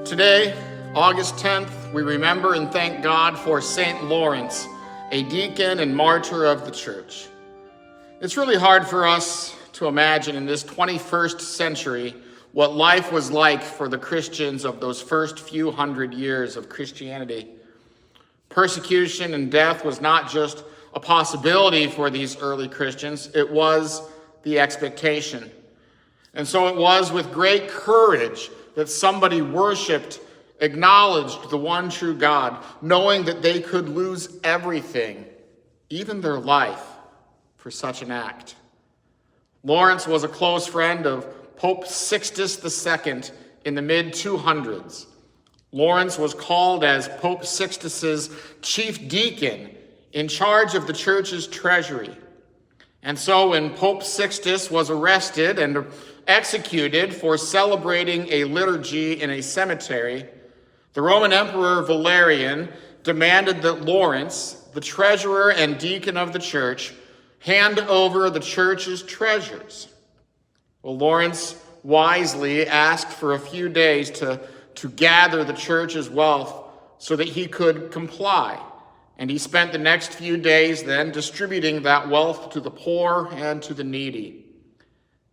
Today, August 10th, we remember and thank God for St. Lawrence, a deacon and martyr of the church. It's really hard for us to imagine in this 21st century what life was like for the Christians of those first few hundred years of Christianity. Persecution and death was not just a possibility for these early Christians, it was the expectation. And so it was with great courage that somebody worshiped, acknowledged the one true God, knowing that they could lose everything, even their life, for such an act. Lawrence was a close friend of Pope Sixtus II in the mid-200s. Lawrence was called as Pope Sixtus's chief deacon in charge of the church's treasury. And so when Pope Sixtus was arrested and executed for celebrating a liturgy in a cemetery, the Roman Emperor Valerian demanded that Lawrence, the treasurer and deacon of the church, hand over the church's treasures. Well, Lawrence wisely asked for a few days to gather the church's wealth so that he could comply. And he spent the next few days then distributing that wealth to the poor and to the needy.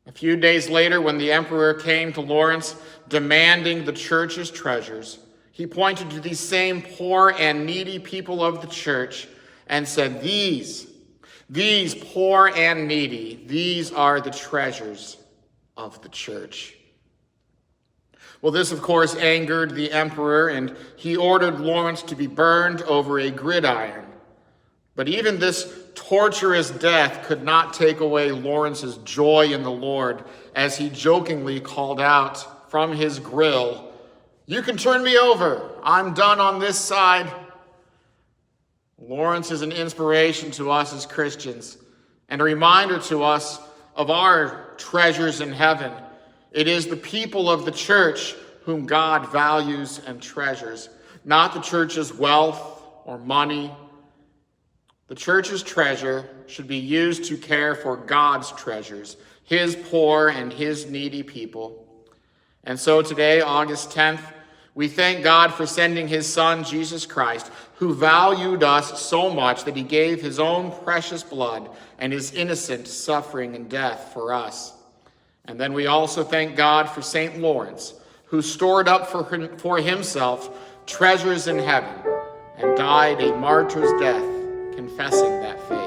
A few days later, when the emperor came to Lawrence demanding the church's treasures, he pointed to these same poor and needy people of the church and said, These poor and needy, these are the treasures of the church. Well, this, of course, angered the emperor, and he ordered Lawrence to be burned over a gridiron. But even this torturous death could not take away Lawrence's joy in the Lord as he jokingly called out from his grill, "You can turn me over. I'm done on this side." Lawrence is an inspiration to us as Christians and a reminder to us of our treasures in heaven. It is the people of the church whom God values and treasures, not the church's wealth or money. The church's treasure should be used to care for God's treasures, his poor and his needy people. And so today, August 10th, we thank God for sending his Son, Jesus Christ, who valued us so much that he gave his own precious blood and his innocent suffering and death for us. And then we also thank God for St. Lawrence, who stored up for himself treasures in heaven and died a martyr's death, confessing that faith.